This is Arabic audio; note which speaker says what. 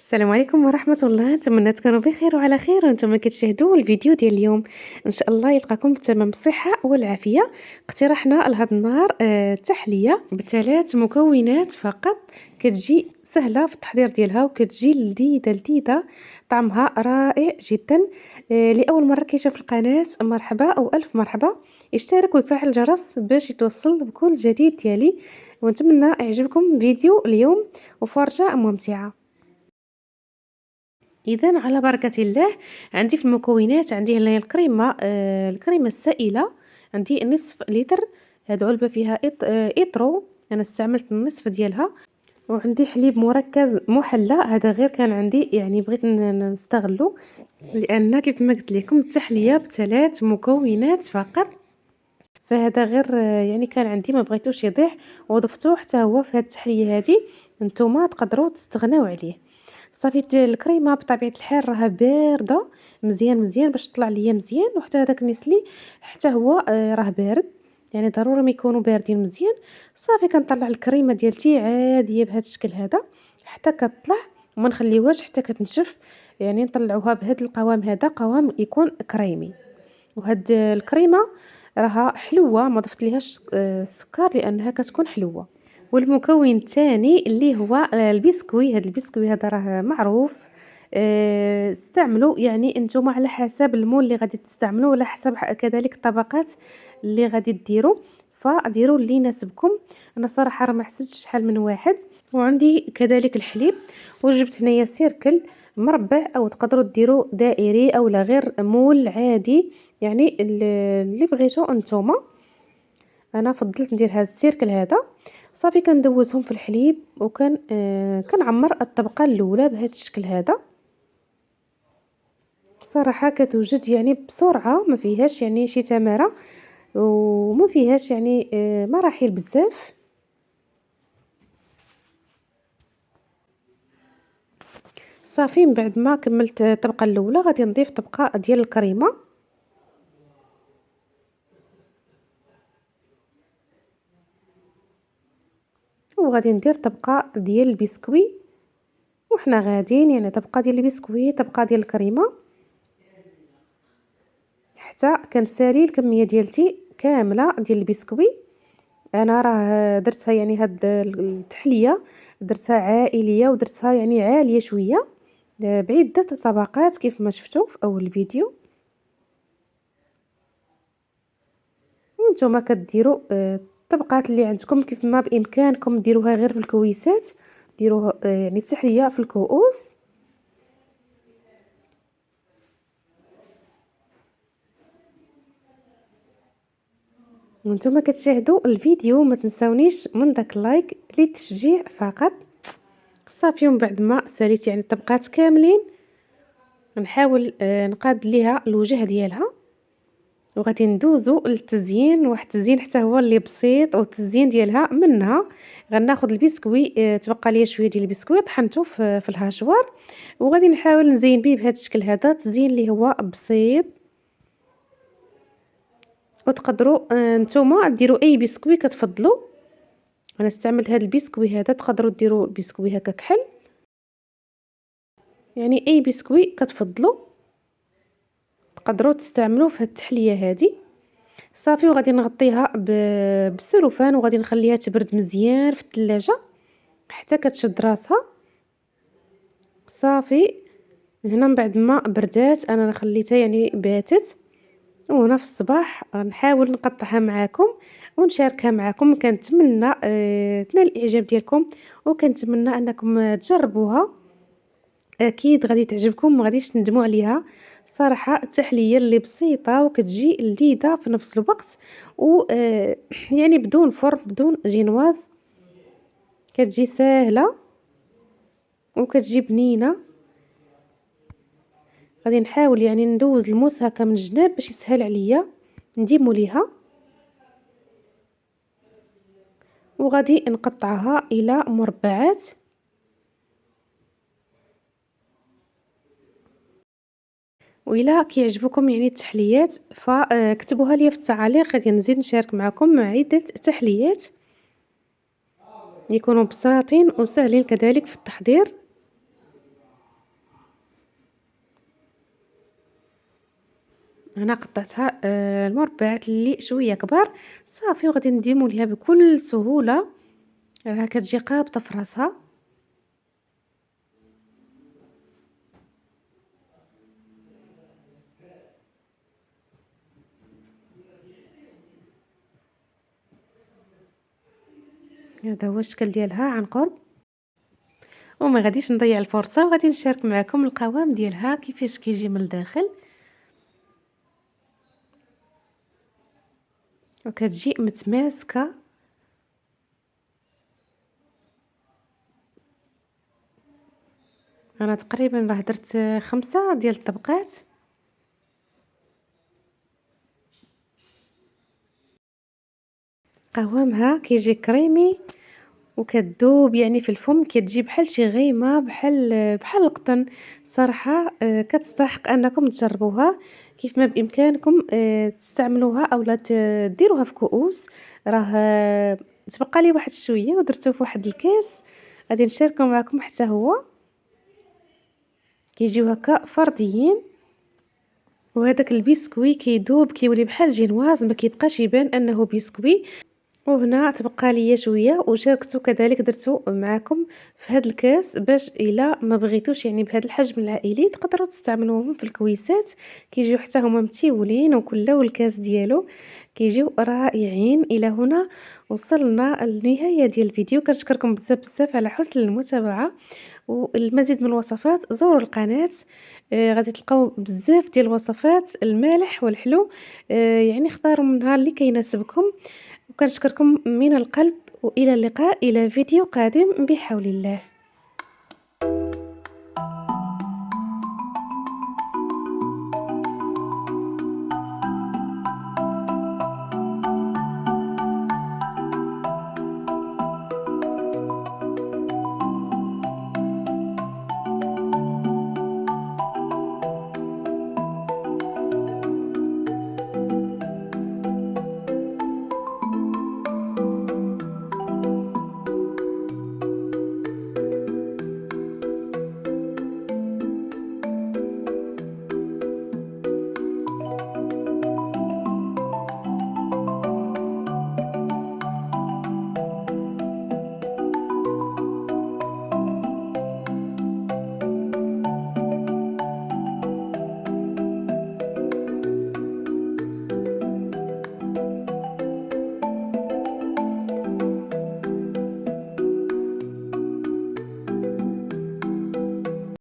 Speaker 1: السلام عليكم ورحمة الله، نتمنى تكونوا بخير وعلى خير وانتم كتشاهدوا الفيديو ديال اليوم. ان شاء الله يلقاكم بتمام الصحة والعافية. اقترحنا لهذا النهار تحلية بثلاث مكونات فقط، كتجي سهلة في التحضير ديالها وكتجي لذيذة لذيذة، طعمها رائع جدا. لأول مرة كيشوف القناة مرحبا أو ألف مرحبا، يشترك ويفعل الجرس باش يتوصل بكل جديد ديالي، ونتمنى يعجبكم فيديو اليوم وفرجة ممتعة. إذا على بركة الله، عندي في المكونات عندي هنايا الكريمة، الكريمة السائلة، عندي نصف لتر. هاد علبة فيها إطرو، أنا استعملت النصف ديالها. وعندي حليب مركز محلى، هذا غير كان عندي يعني بغيت نستغلو، لأن كيف ما قلت لكم التحلية بثلاث مكونات فقط، فهذا غير يعني كان عندي ما بغيتوش يضيع وضفتو حتى هو في هاد التحلية هادي. نتوما تقدروا تستغناو عليه. صافي الكريمه بطبيعه الحال راها بارده مزيان مزيان باش تطلع ليا مزيان، وحتى هذاك النسلي حتى هو راه بارد، يعني ضروري ما يكونوا باردين مزيان. صافي كنطلع الكريمه ديالتي عاديه بهذا الشكل هذا حتى كتطلع، وما نخليوهاش حتى كتنشف، يعني نطلعوها بهذا القوام، هذا قوام يكون كريمي. وهاد الكريمه راها حلوه، ما ضفت ليهاش السكر لانها كتكون حلوه. والمكون الثاني اللي هو البسكوي. هذا البسكوي هذا راه معروف، استعملوا يعني انتم على حسب المول اللي غادي تستعملوا، وعلى حسب كذلك الطبقات اللي غادي ديروا، فديروا اللي يناسبكم. انا صراحه راه ما حسبتش شحال من واحد. وعندي كذلك الحليب، وجبت هنايا سيركل مربع، او تقدروا ديروا دائري او لا غير مول عادي، يعني اللي بغيتو انتم. انا فضلت ندير هذا السيركل هذا. صافي كندوزهم في الحليب، وكان كنعمر الطبقه الاولى بهذا الشكل هذا. بصراحه كتوجد يعني بسرعه، ما فيهاش يعني شي تماره، وما فيهاش يعني مراحل بزاف. صافي من بعد ما كملت الطبقه الاولى غادي نضيف طبقه ديال الكريمه، وغادي ندير طبقه ديال البسكوي، وحنا غاديين يعني طبقه ديال البسكوي طبقه ديال الكريمه حتى كنسالي الكميه ديالتي كامله ديال البسكوي. انا راه درتها يعني هاد التحليه درتها عائليه، ودرتها يعني عاليه شويه بعده طبقات كيف ما شفتوا في اول الفيديو. وانتم كديروا الطبقات اللي عندكم كيف ما بامكانكم ديروها غير في الكويسات، ديروها يعني التحليه في الكؤوس. وانتم كتشاهدوا الفيديو ما تنساونيش من داك اللايك للتشجيع فقط. صافي ومن بعد ما ساليت يعني الطبقات كاملين، نحاول نقاد ليها الوجه ديالها، وغادي ندوزو للتزيين. واحد التزيين حتى هو اللي بسيط، والتزيين ديالها منها غناخذ البسكوي، تبقى ليا شويه ديال البسكوي طحنته في الهاشوار، وغادي نحاول نزين به بهذا الشكل هذا، تزيين اللي هو بسيط. وتقدروا نتوما ديروا اي بسكوي كتفضلوا. انا استعملت هذا البسكوي هذا، تقدروا ديروا البسكوي هكا كحل، يعني اي بسكوي كتفضلوا تقدروا تستعملوه في هذه التحليه هذه. صافي وغادي نغطيها بالسلوفان، وغادي نخليها تبرد مزيان في الثلاجه حتى كتشد راسها. صافي هنا من بعد ما بردات انا خليتها يعني باتت، وهنا في الصباح نحاول نقطعها معاكم ونشاركها معاكم. كنتمنى تنال الاعجاب ديالكم، وكنتمنى انكم تجربوها، اكيد غادي تعجبكم، ما غاديش تندموا عليها. صراحه التحليه اللي بسيطه وكتجي لذيذه في نفس الوقت، و يعني بدون فرن بدون جينواز، كتجي ساهله وكتجي بنينه. غادي نحاول يعني ندوز الموس هكا من الجناب باش يسهل عليا نديمو ليها، وغادي نقطعها الى مربعات. وإلا كيعجبكم يعني التحليات فاكتبوها لي في التعاليق، غادي نزيد نشارك معكم مع عدة تحليات يكونوا بساطين وسهلين كذلك في التحضير. أنا قطعتها المربعات اللي شوية كبار صافي، وغادي نديمو ليها بكل سهولة، راها كتجي قابطة في راسها. هذا هو الشكل ديالها عن قرب. وما غاديش نضيع الفرصة، وغادي نشارك معكم القوام ديالها كيفاش كيجي من الداخل، وكتجي متماسكة. أنا تقريبا راه درت 5 ديال الطبقات. قوامها كيجي كريمي وكتذوب يعني في الفم، كتجي بحال شي غيمة، بحال القطن صراحة. كتستحق أنكم تجربوها. كيف ما بإمكانكم تستعملوها أولا ديروها في كؤوس. راه تبقى لي واحد شوية ودرتو في واحد الكاس، غادي نشاركو معكم حتى هو. كيجيو هكا فرديين، وهداك البسكوي كيذوب كيولي بحال جينواز، ما كيبقاش يبان أنه بسكوي. وهنا تبقى ليا شويه وشاركته كذلك، درته معكم في هذا الكاس باش الا ما بغيتوش يعني بهذا الحجم العائلي تقدروا تستعملوهم في الكويسات. كيجيو حتى هما متيولين وكل والكاس ديالو كيجيو رائعين. الى هنا وصلنا للنهايه ديال الفيديو. كنشكركم بزاف بزاف على حسن المتابعه، والمزيد من الوصفات زوروا القناه. غادي تلقاو بزاف ديال الوصفات المالح والحلو. يعني اختاروا منها اللي كيناسبكم. وكنشكركم من القلب، وإلى اللقاء إلى فيديو قادم بحول الله.